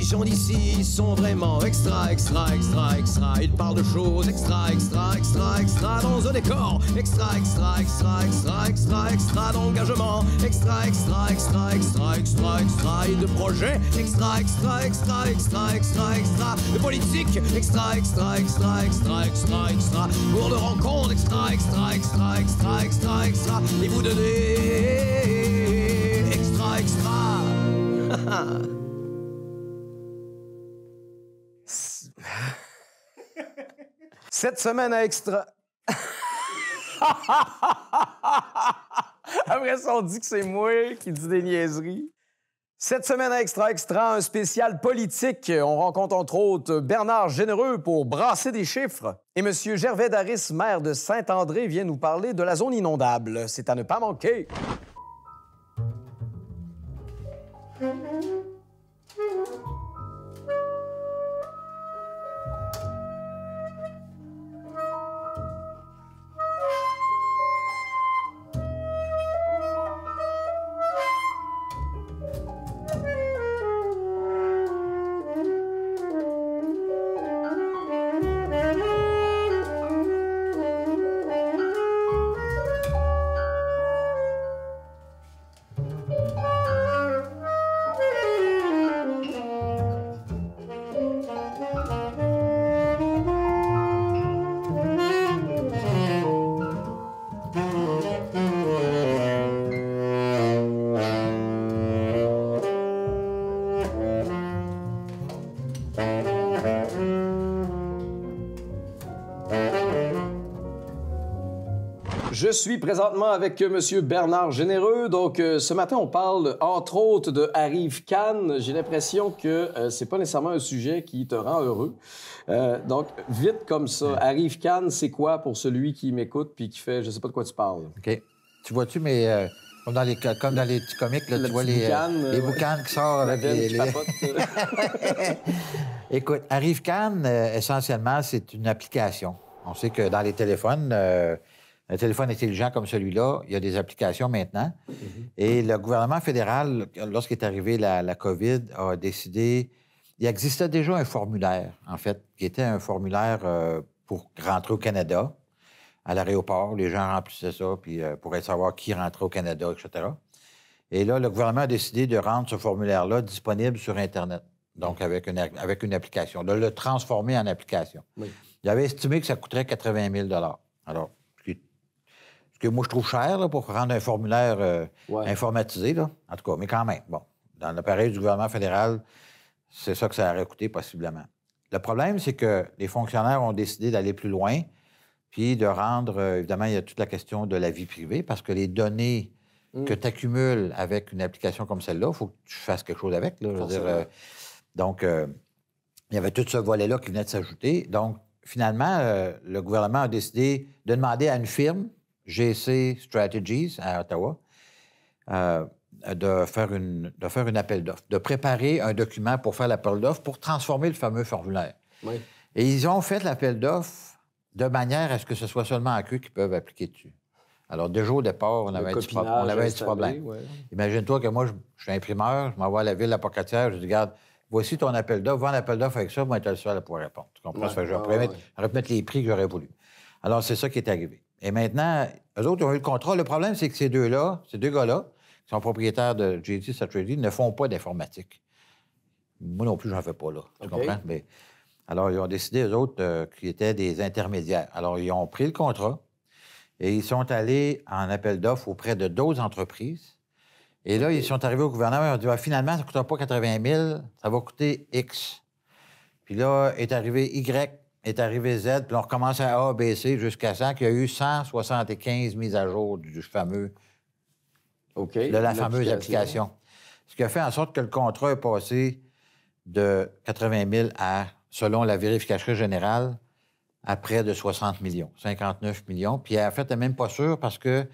gens d'ici sont vraiment extra, extra, extra, extra. Ils parlent de choses extra, extra, extra, extra dans un décor. Extra, extra, extra, extra, extra, extra d'engagement. Extra, extra, extra, extra, extra, extra. Et de projets. Extra, extra, extra, extra, extra, extra. De politique. Extra, extra, extra, extra, extra, extra. Pour de rencontres. Extra, extra, extra, extra, extra, extra. Et vous donnez. Extra, extra. Cette semaine à Extra... Après ça, on dit que c'est moi qui dis des niaiseries. Cette semaine à Extra Extra, un spécial politique. On rencontre entre autres Bernard Généreux pour brasser des chiffres. Et M. Gervais Daris, maire de Saint-André, vient nous parler de la zone inondable. C'est à ne pas manquer. Je suis présentement avec M. Bernard Généreux. Donc, ce matin, on parle, entre autres, de Arrive Cannes. J'ai l'impression que c'est pas nécessairement un sujet qui te rend heureux. Donc, vite comme ça, Arrive Cannes, c'est quoi pour celui qui m'écoute puis qui fait « je sais pas de quoi tu parles ». OK. Tu vois-tu, mais comme dans les petits comics, là, tu vois les boucanes qui sortent avec les... Écoute, Arrive Cannes, essentiellement, c'est une application. On sait que dans les téléphones... un téléphone intelligent comme celui-là, il y a des applications maintenant. Et le gouvernement fédéral, lorsqu'est arrivée la COVID, a décidé... Il existait déjà un formulaire, en fait, qui était un formulaire pour rentrer au Canada, à l'aéroport. Les gens remplissaient ça, puis pour savoir qui rentrait au Canada, etc. Et là, le gouvernement a décidé de rendre ce formulaire-là disponible sur Internet, donc avec une application, de le transformer en application. Oui. Il avait estimé que ça coûterait 80 000 Alors, ce que moi, je trouve cher là, pour rendre un formulaire informatisé, là. En tout cas, mais quand même. Bon, dans l'appareil du gouvernement fédéral, c'est ça que ça aurait coûté possiblement. Le problème, c'est que les fonctionnaires ont décidé d'aller plus loin, puis de rendre, évidemment, il y a toute la question de la vie privée, parce que les données que tu accumules avec une application comme celle-là, il faut que tu fasses quelque chose avec. Là, je veux dire, donc, il y avait tout ce volet-là qui venait de s'ajouter. Donc, finalement, le gouvernement a décidé de demander à une firme, GC Strategies, à Ottawa, de faire une appel d'offres, de préparer un document pour faire l'appel d'offres pour transformer le fameux formulaire. Oui. Et ils ont fait l'appel d'offres de manière à ce que ce soit seulement à eux qui peuvent appliquer dessus. Alors, déjà au départ, on avait un petit problème. Ouais. Imagine-toi que moi, je suis imprimeur, je m'envoie à la ville, la Pocatière, je dis, regarde, voici ton appel d'offres, vends l'appel d'offres avec ça, moi, tu es le seul à pouvoir répondre. Tu comprends? J'aurais pu mettre les prix que j'aurais voulu. Alors, c'est ça qui est arrivé. Et maintenant, eux autres, ils ont eu le contrat. Le problème, c'est que ces deux gars-là, qui sont propriétaires de GC Strategy, ne font pas d'informatique. Moi non plus, j'en fais pas, là. Tu comprends? Mais, alors, ils ont décidé, eux autres, qu'ils étaient des intermédiaires. Alors, ils ont pris le contrat et ils sont allés en appel d'offres auprès de d'autres entreprises. Et là, ils sont arrivés au gouvernement et ils ont dit, finalement, ça ne coûtera pas 80 000, ça va coûter X. Puis là, est arrivé Y, est arrivé Z, puis on recommence à A, B, C jusqu'à 100, qu'il y a eu 175 mises à jour du fameux... de la fameuse application. Ce qui a fait en sorte que le contrat est passé de 80 000 à, selon la vérificatrice générale, à près de 60 millions, 59 millions. Puis en fait, elle n'est même pas sûre parce que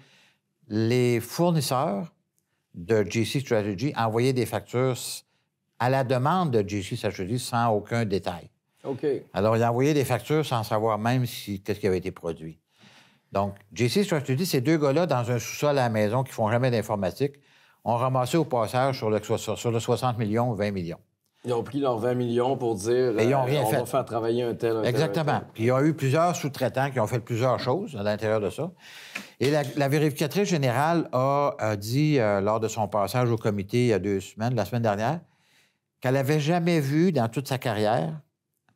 les fournisseurs de GC Strategy envoyaient des factures à la demande de GC Strategy sans aucun détail. OK. Alors, ils envoyaient des factures sans savoir même qu'est-ce qui avait été produit. Donc, GC Strategy, ces deux gars-là, dans un sous-sol à la maison qui ne font jamais d'informatique, ont ramassé au passage sur le 60 millions, 20 millions. Ils ont pris leurs 20 millions pour dire Mais ils n'ont rien on fait. va faire travailler un tel, un tel, Exactement. un tel. Puis il y a eu plusieurs sous-traitants qui ont fait plusieurs choses à l'intérieur de ça. Et la vérificatrice générale a dit, lors de son passage au comité il y a 2 semaines, la semaine dernière, qu'elle n'avait jamais vu dans toute sa carrière,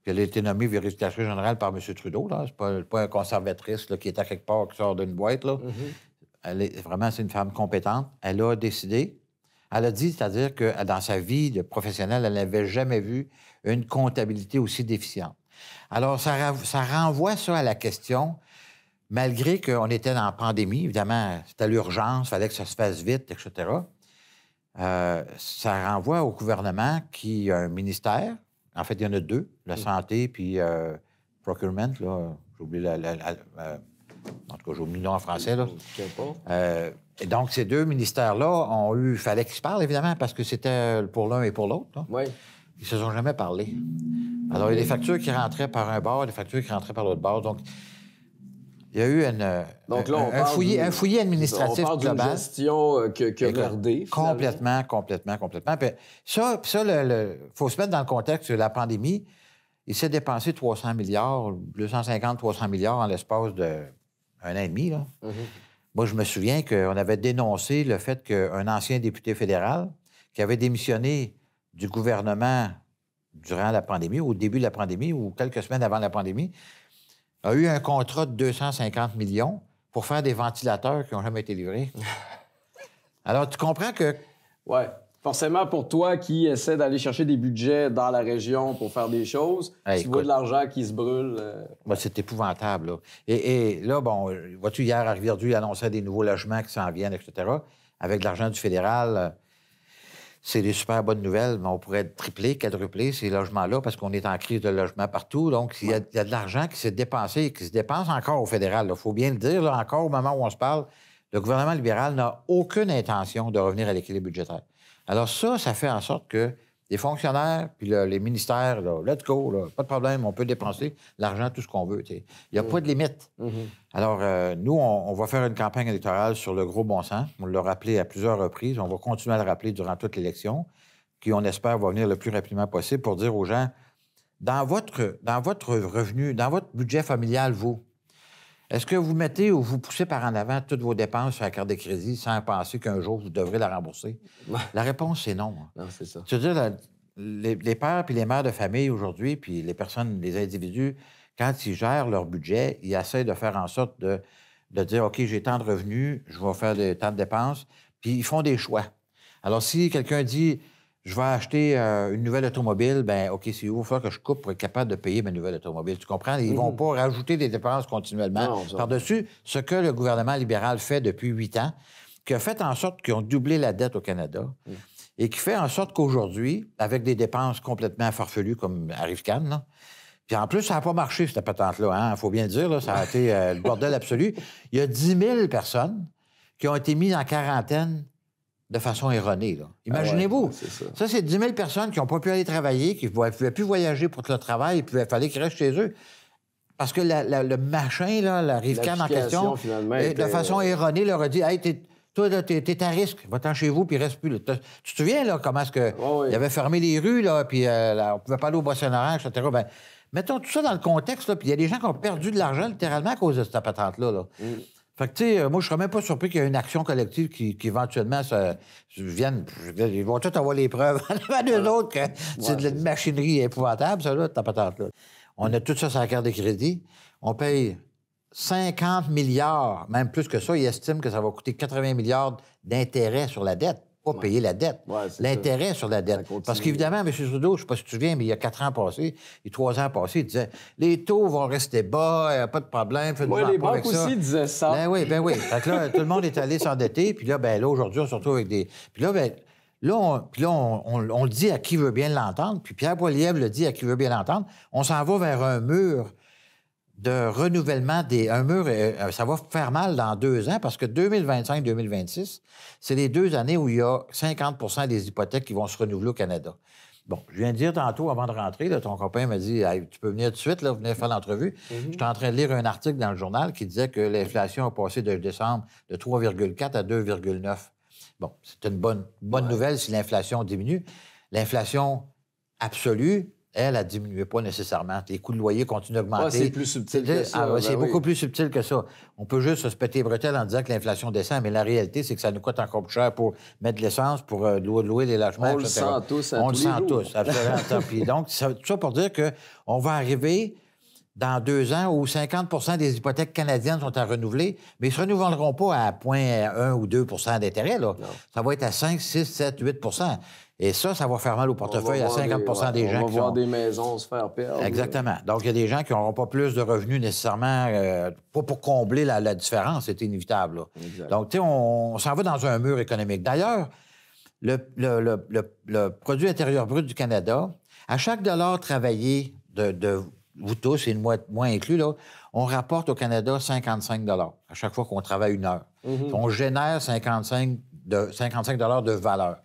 puis elle a été nommée vérificatrice générale par M. Trudeau, là, c'est pas un conservatrice là, qui est à quelque part, qui sort d'une boîte, là. Vraiment, c'est une femme compétente. Elle a décidé, elle a dit, c'est-à-dire que dans sa vie de professionnelle, elle n'avait jamais vu une comptabilité aussi déficiente. Alors, ça renvoie ça à la question, malgré qu'on était dans la pandémie, évidemment, c'était l'urgence, il fallait que ça se fasse vite, etc. Ça renvoie au gouvernement qui a un ministère. En fait, il y en a 2, la santé puis procurement, là, j'ai oublié en tout cas, j'ai oublié le nom en français, là. Et donc, ces 2 ministères-là fallait qu'ils se parlent, évidemment, parce que c'était pour l'un et pour l'autre. Oui. Ils se sont jamais parlé. Alors, il y a des factures qui rentraient par un bord, des factures qui rentraient par l'autre bord. Donc, il y a eu Donc là, un fouillis administratif on parle global. d'une gestion qui a merdé. Complètement. Puis ça, il faut se mettre dans le contexte de la pandémie. Il s'est dépensé 300 milliards, 250, 300 milliards en l'espace d'un an et demi. Là. Moi, je me souviens qu'on avait dénoncé le fait qu'un ancien député fédéral qui avait démissionné du gouvernement durant la pandémie, au début de la pandémie ou quelques semaines avant la pandémie, a eu un contrat de 250 millions pour faire des ventilateurs qui n'ont jamais été livrés. Alors, tu comprends que... Oui. Forcément, pour toi qui essaie d'aller chercher des budgets dans la région pour faire des choses, tu vois de l'argent qui se brûle. C'est épouvantable. Là. Et là, bon, vois-tu, hier, à Rivière-du, il annonçait des nouveaux logements qui s'en viennent, etc. Avec de l'argent du fédéral, c'est des super bonnes nouvelles, mais on pourrait tripler, quadrupler ces logements-là parce qu'on est en crise de logement partout. Donc, il y a de l'argent qui s'est dépensé et qui se dépense encore au fédéral. Il faut bien le dire, là, encore au moment où on se parle, le gouvernement libéral n'a aucune intention de revenir à l'équilibre budgétaire. Alors ça fait en sorte que les fonctionnaires puis les ministères, là, let's go, là, pas de problème, on peut dépenser l'argent, tout ce qu'on veut. Il n'y a pas de limite. Alors, nous, on va faire une campagne électorale sur le gros bon sens. On l'a rappelé à plusieurs reprises. On va continuer à le rappeler durant toute l'élection, qui, on espère, va venir le plus rapidement possible pour dire aux gens, dans votre revenu, dans votre budget familial, vous, est-ce que vous mettez ou vous poussez par en avant toutes vos dépenses sur la carte de crédit sans penser qu'un jour, vous devrez la rembourser? La réponse, c'est non. Non, c'est ça. C'est-à-dire, les pères puis les mères de famille aujourd'hui, puis les personnes, les individus, quand ils gèrent leur budget, ils essaient de faire en sorte de dire, OK, j'ai tant de revenus, je vais faire tant de dépenses, puis ils font des choix. Alors, si quelqu'un dit, je vais acheter une nouvelle automobile, bien, OK, c'est où il va falloir que je coupe pour être capable de payer ma nouvelle automobile. Tu comprends? Ils ne vont pas rajouter des dépenses continuellement par-dessus ce que le gouvernement libéral fait depuis 8 ans, qui a fait en sorte qu'ils ont doublé la dette au Canada et qui fait en sorte qu'aujourd'hui, avec des dépenses complètement farfelues comme Arrive-Can, là, puis en plus, ça n'a pas marché, cette patente-là, hein? Il faut bien le dire, là, ça a été le bordel absolu. Il y a 10 000 personnes qui ont été mises en quarantaine de façon erronée. Là. Imaginez-vous. Ça, c'est 10 000 personnes qui n'ont pas pu aller travailler, qui ne pouvaient plus voyager pour le travail, il fallait qu'ils restent chez eux. Parce que le machin, là, la Arrive-Can en question, de façon erronée, leur a dit, « Hey, toi, t'es à risque, va-t'en chez vous, puis reste plus. » Tu te souviens, là, comment est-ce que il avait fermé les rues, là, puis on ne pouvait pas aller au Bas-Saint-Laurent, etc. Bien, mettons tout ça dans le contexte, puis il y a des gens qui ont perdu de l'argent, littéralement, à cause de cette patente-là. Là. Fait que, tu sais, moi, je serais même pas surpris qu'il y ait une action collective qui éventuellement, vienne... Ils vont tous avoir les preuves avant d'eux autres que c'est de la machinerie épouvantable, ça, là, ta patente-là. On a tout ça sur la carte de crédit. On paye 50 milliards, même plus que ça. Ils estiment que ça va coûter 80 milliards d'intérêts sur la dette. Pas payer la dette, l'intérêt sur la dette. Parce qu'évidemment, M. Trudeau, je ne sais pas si tu te souviens, mais il y a 4 ans passés, et 3 ans passés, il disait les taux vont rester bas, il n'y a pas de problème. Oui, les banques aussi disaient ça. Ben oui. Fait que là, tout le monde est allé s'endetter, puis là, aujourd'hui, on se retrouve avec des... Puis là, on le dit à qui veut bien l'entendre, puis Pierre Poilievre le dit à qui veut bien l'entendre, on s'en va vers un mur de renouvellement un mur, ça va faire mal dans 2 ans parce que 2025-2026, c'est les 2 années où il y a 50 des hypothèques qui vont se renouveler au Canada. Bon, je viens de dire tantôt, avant de rentrer, là, ton copain m'a dit hey, « Tu peux venir tout de suite, là, venir faire l'entrevue. J'étais en train de lire un article dans le journal qui disait que l'inflation a passé de décembre de 3,4 à 2,9. Bon, c'est une bonne nouvelle si l'inflation diminue. L'inflation absolue, elle a diminué pas nécessairement. Les coûts de loyer continuent d'augmenter. Ouais, c'est plus subtil que ça. C'est beaucoup plus subtil que ça. On peut juste se péter les bretelles en disant que l'inflation descend, mais la réalité, c'est que ça nous coûte encore plus cher pour mettre de l'essence, pour louer les logements, On etc. le sent tous On le sent tous, absolument. Puis donc, tout ça pour dire qu'on va arriver dans 2 ans où 50 des hypothèques canadiennes sont à renouveler, mais ils ne se renouvelleront pas à 0,1 ou 2 d'intérêt. Là. Ça va être à 5, 6, 7, 8 Et ça va faire mal au portefeuille à 50 des gens qui qui vont voir des maisons se faire perdre. Exactement. Donc, il y a des gens qui n'auront pas plus de revenus nécessairement, pas pour combler la différence, c'est inévitable. Donc, tu sais, on s'en va dans un mur économique. D'ailleurs, le produit intérieur brut du Canada, à chaque dollar travaillé de vous tous, et moi inclus, là, on rapporte au Canada 55 à chaque fois qu'on travaille 1 heure. On génère 55 de valeur.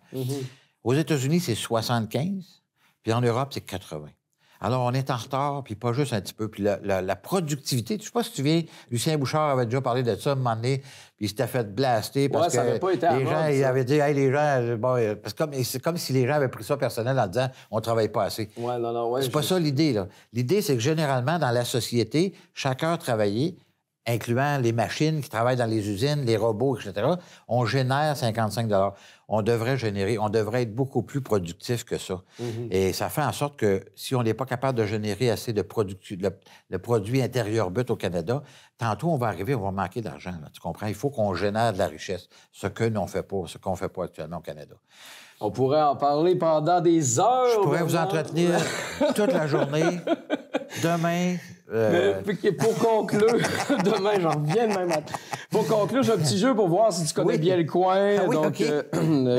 Aux États-Unis, c'est 75, puis en Europe, c'est 80. Alors, on est en retard, puis pas juste un petit peu. Puis la productivité, je ne sais pas si tu viens, Lucien Bouchard avait déjà parlé de ça à un moment donné, puis il s'était fait blaster parce que ça n'avait pas été les gens, il avait dit, hey, les gens, bon, parce que c'est comme si les gens avaient pris ça personnel en disant, on ne travaille pas assez. C'est pas ça l'idée, là. L'idée, c'est que généralement, dans la société, chaque heure travaillée, incluant les machines qui travaillent dans les usines, les robots, etc., on génère 55 on devrait être beaucoup plus productif que ça. Et ça fait en sorte que si on n'est pas capable de générer assez de produit intérieur brut au Canada, tantôt on va manquer d'argent. Là, tu comprends? Il faut qu'on génère de la richesse, ce qu'on ne fait pas actuellement au Canada. On pourrait en parler pendant des heures. Je pourrais vous entretenir toute la journée. Demain... Mais pour conclure, demain, j'en reviens demain matin. Pour conclure, j'ai un petit jeu pour voir si tu connais bien le coin. Donc,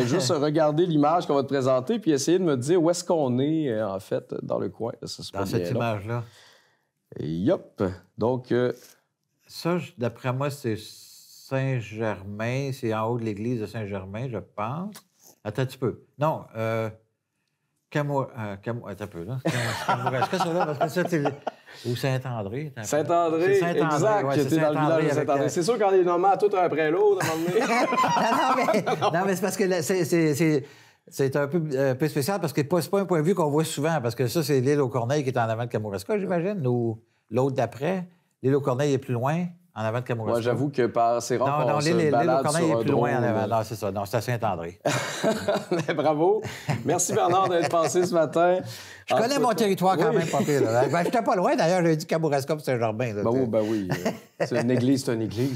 juste regarder l'image qu'on va te présenter puis essayer de me dire où est-ce qu'on est, en fait, dans le coin. Ça, dans cette image-là. Yup. Donc... ça, d'après moi, c'est Saint-Germain. C'est en haut de l'église de Saint-Germain, je pense. Attends un petit peu. Non, attends un peu, là. Est-ce ça, là? Parce que ça, c'est... Ou Saint-André. Saint-André, exact. Ouais, c'est dans le village de Saint-André. C'est sûr qu'on est nommé à tout après l'autre, à un moment donné. non, mais c'est parce que c'est un peu spécial parce que c'est pas un point de vue qu'on voit souvent, parce que ça, c'est l'île aux Corneilles qui est en avant de Kamouraska, j'imagine, ou l'autre d'après. L'île aux Corneilles est plus loin, en avant de Kamouraska. Moi, j'avoue que c'est rare qu'on se balade sur un drone. L'île aux Corneilles est plus loin en avant. Non, c'est ça. Non, c'est à Saint-André. Bravo. Merci, Bernard, d'être passé ce matin. Je connais mon territoire quand même pas pire. Je n'étais pas loin, d'ailleurs, j'ai dit Kamouraska pour Saint-Germain. Ben oui. C'est une église, à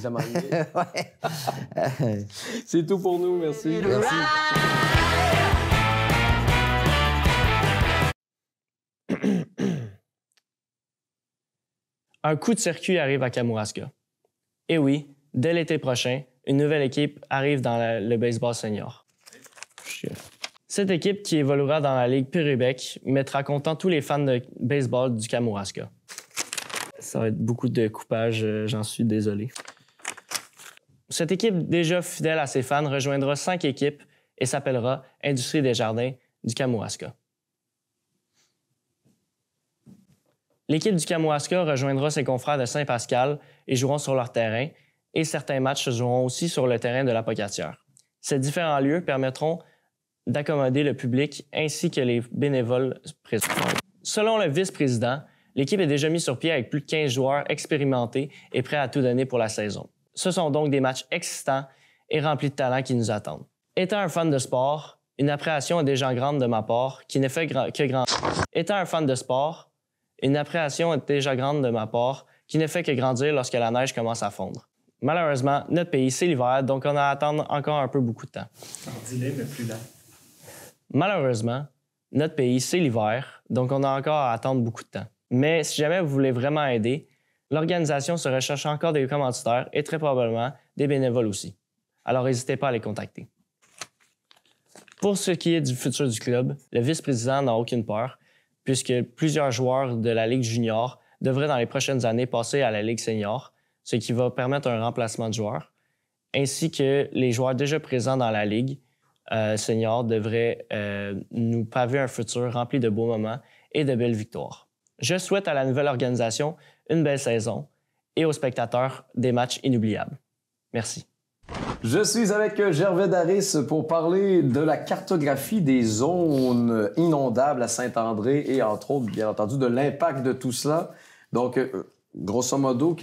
un moment donné. Ouais. C'est tout pour nous. Merci. Un coup de circuit arrive à Kamouraska. Et oui, dès l'été prochain, une nouvelle équipe arrive dans le baseball senior. Cette équipe, qui évoluera dans la Ligue Péribec, mettra content tous les fans de baseball du Kamouraska. Ça va être beaucoup de coupage, j'en suis désolé. Cette équipe, déjà fidèle à ses fans, rejoindra 5 équipes et s'appellera Industrie des Jardins du Kamouraska. L'équipe du Kamouraska rejoindra ses confrères de Saint-Pascal et joueront sur leur terrain, et certains matchs se joueront aussi sur le terrain de la Pocatière. Ces différents lieux permettront d'accommoder le public ainsi que les bénévoles présents. Selon le vice-président, l'équipe est déjà mise sur pied avec plus de 15 joueurs expérimentés et prêts à tout donner pour la saison. Ce sont donc des matchs excitants et remplis de talent qui nous attendent. Étant un fan de sport, une appréhension est déjà grande de ma part qui ne fait que grandir. Étant un fan de sport, une appréhension est déjà grande de ma part qui ne fait que grandir lorsque la neige commence à fondre. Malheureusement, notre pays, c'est l'hiver, donc on a à attendre encore un peu beaucoup de temps. Dis-le, mais plus lent. Malheureusement, notre pays, c'est l'hiver, donc on a encore à attendre beaucoup de temps. Mais si jamais vous voulez vraiment aider, l'organisation se recherche encore des commanditaires et très probablement des bénévoles aussi. Alors n'hésitez pas à les contacter. Pour ce qui est du futur du club, le vice-président n'a aucune peur, puisque plusieurs joueurs de la Ligue junior devraient dans les prochaines années passer à la Ligue senior, ce qui va permettre un remplacement de joueurs, ainsi que les joueurs déjà présents dans la Ligue senior devraient nous paver un futur rempli de beaux moments et de belles victoires. Je souhaite à la nouvelle organisation une belle saison et aux spectateurs des matchs inoubliables. Merci. Je suis avec Gervais Daris pour parler de la cartographie des zones inondables à Saint-André et, entre autres, bien entendu, de l'impact de tout cela. Donc, grosso modo,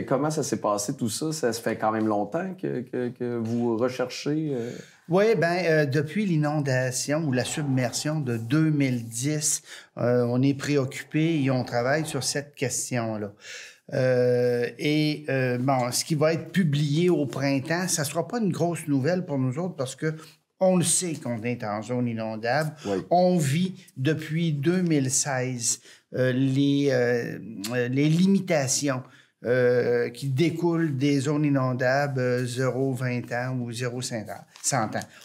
comment ça s'est passé tout ça? Ça se fait quand même longtemps que vous recherchez? Oui, depuis l'inondation ou la submersion de 2010, on est préoccupé et on travaille sur cette question-là. Ce qui va être publié au printemps, ça sera pas une grosse nouvelle pour nous autres parce que on le sait qu'on est en zone inondable. Oui. On vit depuis 2016 les limitations qui découlent des zones inondables 0-20 ans ou 0-100 ans.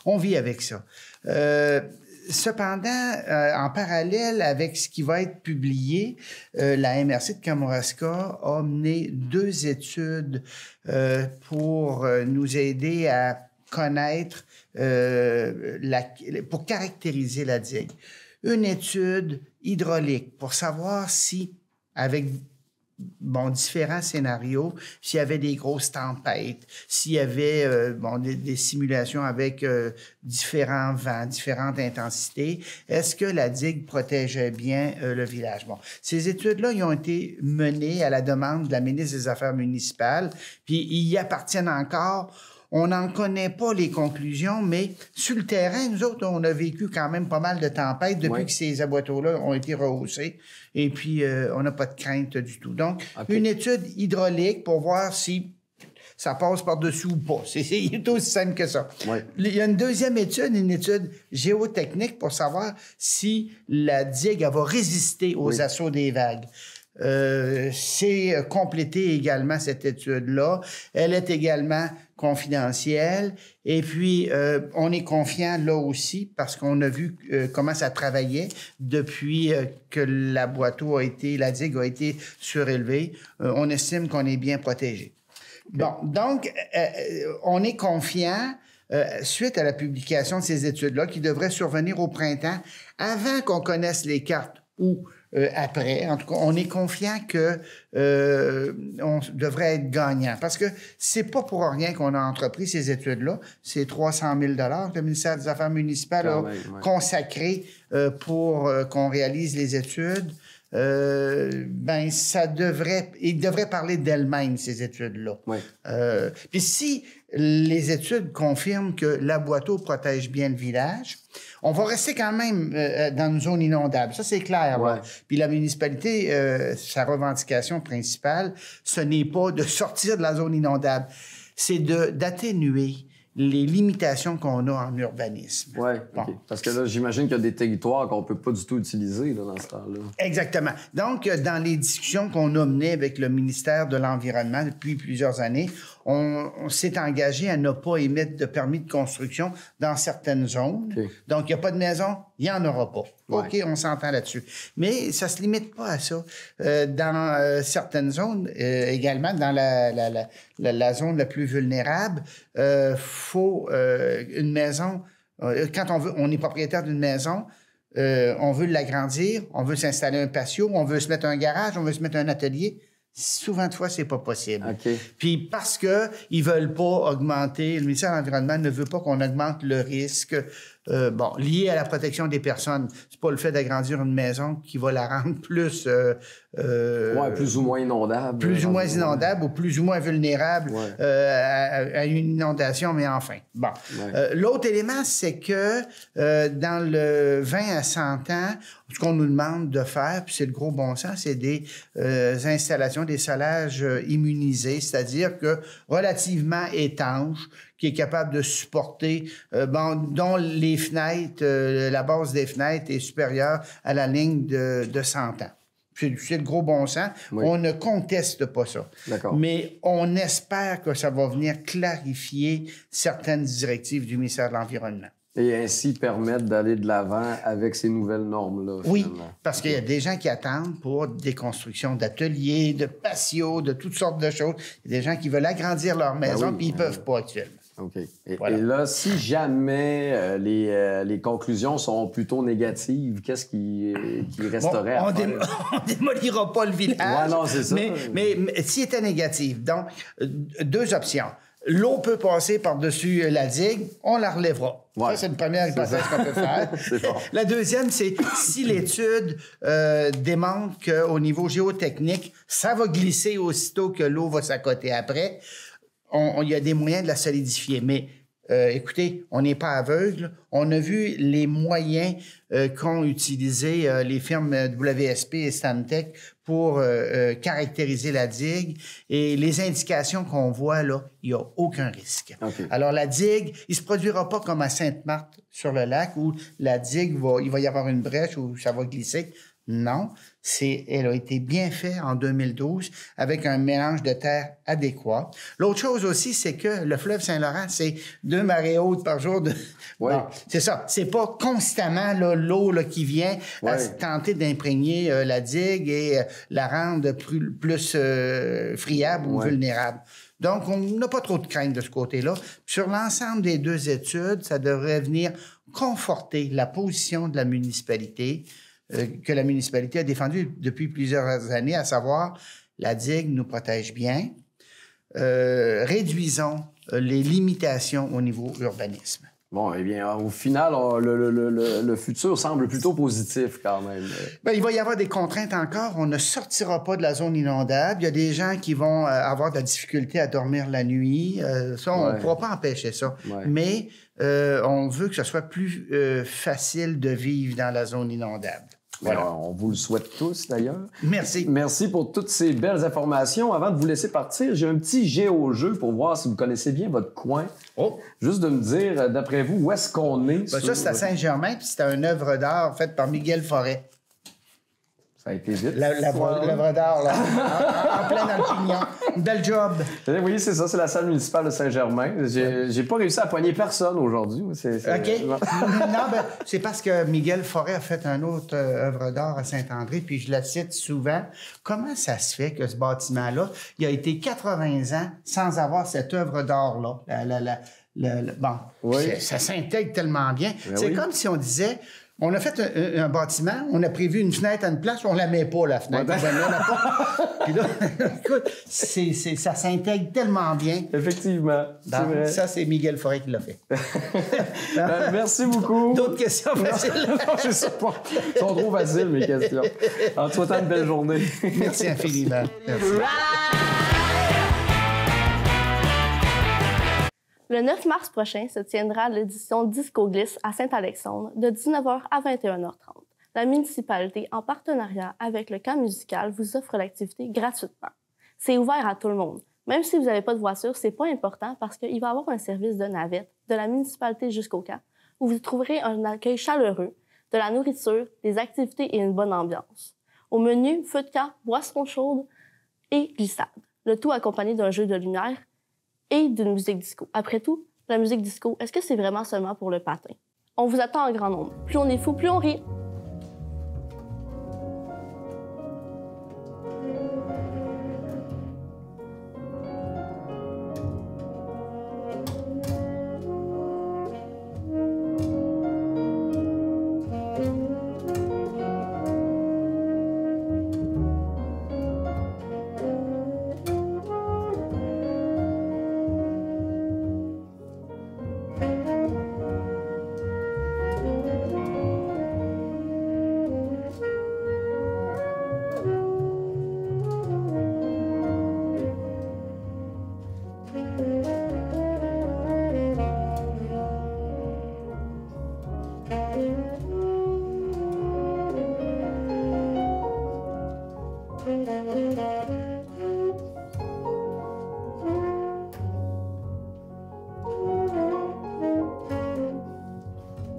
On vit avec ça. Cependant, en parallèle avec ce qui va être publié, la MRC de Kamouraska a mené 2 études pour nous aider à connaître, pour caractériser la digue. Une étude hydraulique pour savoir si, avec différents scénarios, s'il y avait des grosses tempêtes, s'il y avait des simulations avec différents vents, différentes intensités, est-ce que la digue protégeait bien le village? Bon, ces études-là, ils ont été menées à la demande de la ministre des Affaires municipales, puis ils y appartiennent encore. On n'en connaît pas les conclusions, mais sur le terrain, nous autres, on a vécu quand même pas mal de tempêtes depuis que ces aboiteaux-là ont été rehaussés. Et puis, on n'a pas de crainte du tout. Donc, une étude hydraulique pour voir si ça passe par-dessus ou pas. C'est aussi simple que ça. Oui. Il y a une deuxième étude, une étude géotechnique pour savoir si la digue elle va résister aux assauts des vagues. C'est complété également cette étude-là. Elle est également confidentielle. Et puis, on est confiant là aussi parce qu'on a vu comment ça travaillait depuis que la digue a été surélevée. On estime qu'on est bien protégé. Okay. Bon, donc, on est confiant suite à la publication de ces études-là qui devraient survenir au printemps avant qu'on connaisse les cartes ou après. En tout cas, on est confiant que on devrait être gagnant parce que c'est pas pour rien qu'on a entrepris ces études-là. C'est 300 000 que le ministère des Affaires municipales a consacré pour qu'on réalise les études. Il devrait parler d'elle-même, ces études-là. Oui. Puis si les études confirment que l'Aboiteau protège bien le village, on va rester quand même dans une zone inondable. Ça, c'est clair. Ouais. Puis la municipalité, sa revendication principale, ce n'est pas de sortir de la zone inondable, c'est d'atténuer les limitations qu'on a en urbanisme. Oui, bon. Okay. Parce que là, j'imagine qu'il y a des territoires qu'on ne peut pas du tout utiliser là, dans ce temps-là. Exactement. Donc, dans les discussions qu'on a menées avec le ministère de l'Environnement depuis plusieurs années, on s'est engagé à ne pas émettre de permis de construction dans certaines zones. Okay. Donc, il n'y a pas de maison, il n'y en aura pas. Ouais. OK, on s'entend là-dessus. Mais ça ne se limite pas à ça. Dans certaines zones, également dans la zone la plus vulnérable, faut une maison... quand on est propriétaire d'une maison, on veut l'agrandir, on veut s'installer un patio, on veut se mettre un garage, on veut se mettre un atelier. Souvent de fois, c'est pas possible. Okay. Puis parce que ils veulent pas augmenter, le ministère de l'Environnement ne veut pas qu'on augmente le risque lié à la protection des personnes. C'est pas le fait d'agrandir une maison qui va la rendre plus... plus ou moins inondable. Plus ou moins inondable ou plus ou moins vulnérable à une inondation, mais enfin. Bon. Ouais. L'autre élément, c'est que dans le 20 à 100 ans, ce qu'on nous demande de faire, puis c'est le gros bon sens, c'est des installations, des solages immunisés, c'est-à-dire que relativement étanches, qui est capable de supporter, dont les fenêtres, la base des fenêtres est supérieure à la ligne de 100 ans. C'est le gros bon sens. Oui. On ne conteste pas ça. Mais on espère que ça va venir clarifier certaines directives du ministère de l'Environnement. Et ainsi permettre d'aller de l'avant avec ces nouvelles normes-là. Oui, parce qu'il y a des gens qui attendent pour des constructions d'ateliers, de patios, de toutes sortes de choses. Il y a des gens qui veulent agrandir leur maison, puis ils ne peuvent pas actuellement. OK. Et là, si jamais les conclusions sont plutôt négatives, qu'est-ce qui resterait à faire? On démolira pas le village. Ouais, non, c'est ça. Mais s'il était négatif, donc, 2 options. l'eau peut passer par-dessus la digue, on la relèvera. Ouais. Ça, c'est une première hypothèse qu'on peut faire. Bon. La deuxième, c'est si l'étude démontre qu'au niveau géotechnique, ça va glisser aussitôt que l'eau va s'accoter après, il y a des moyens de la solidifier. Mais écoutez, on n'est pas aveugle. On a vu les moyens qu'ont utilisés les firmes WSP et Stantec pour caractériser la digue. Et les indications qu'on voit là, il n'y a aucun risque. Okay. Alors, la digue, il ne se produira pas comme à Sainte-Marthe sur le lac où la digue, il va y avoir une brèche où ça va glisser. Non, elle a été bien faite en 2012 avec un mélange de terre adéquat. L'autre chose aussi, c'est que le fleuve Saint-Laurent, c'est 2 marées hautes par jour. Ouais. Bon, c'est ça. C'est pas constamment là, l'eau là, qui vient à tenter d'imprégner la digue et la rendre plus friable ou vulnérable. Donc, on n'a pas trop de crainte de ce côté-là. Sur l'ensemble des 2 études, ça devrait venir conforter la position de la municipalité que la municipalité a défendue depuis plusieurs années, à savoir la digue nous protège bien, réduisons les limitations au niveau urbanisme. Bon, eh bien, au final, le futur semble plutôt positif quand même. Bien, il va y avoir des contraintes encore. On ne sortira pas de la zone inondable. Il y a des gens qui vont avoir de la difficulté à dormir la nuit. Ça, on ne pourra pas empêcher ça. Ouais. Mais on veut que ce soit plus facile de vivre dans la zone inondable. Voilà. Alors, on vous le souhaite tous, d'ailleurs. Merci. Merci pour toutes ces belles informations. Avant de vous laisser partir, j'ai un petit géo-jeu pour voir si vous connaissez bien votre coin. Oh. Juste de me dire, d'après vous, où est-ce qu'on est? Ben, ça, c'est à Saint-Germain, puis c'était une œuvre d'art faite par Miguel Forêt. Ça a été vite. L'œuvre d'art, là, en plein dans le pignon. Une belle job. Oui, c'est ça, c'est la salle municipale de Saint-Germain. J'ai pas réussi à poigner personne aujourd'hui. OK. Non, ben, c'est parce que Miguel Forêt a fait une autre œuvre d'art à Saint-André, puis je la cite souvent. Comment ça se fait que ce bâtiment-là, il a été 80 ans sans avoir cette œuvre d'art-là? Bon, oui. Ça s'intègre tellement bien. Ben c'est oui. comme si on disait... On a fait un bâtiment, on a prévu une fenêtre à une place, on la met pas, la fenêtre. Puis là, écoute, ça s'intègre tellement bien. Effectivement, c'est vrai. Ça, c'est Miguel Forêt qui l'a fait. Merci beaucoup. D'autres questions faciles? Non, je sais pas. Ils sont trop faciles, mes questions. En te souhaitant une belle journée. Merci infiniment. Merci. Le 9 mars prochain se tiendra l'édition Disco Glisse à Saint-Alexandre de 19h à 21h30. La municipalité, en partenariat avec le camp musical, vous offre l'activité gratuitement. C'est ouvert à tout le monde. Même si vous n'avez pas de voiture, c'est pas important parce qu'il va y avoir un service de navette de la municipalité jusqu'au camp où vous trouverez un accueil chaleureux, de la nourriture, des activités et une bonne ambiance. Au menu, feu de camp, boissons chaudes et glissade. Le tout accompagné d'un jeu de lumière et d'une musique disco. Après tout, la musique disco, est-ce que c'est vraiment seulement pour le patin? On vous attend en grand nombre. Plus on est fou, plus on rit.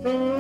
Thank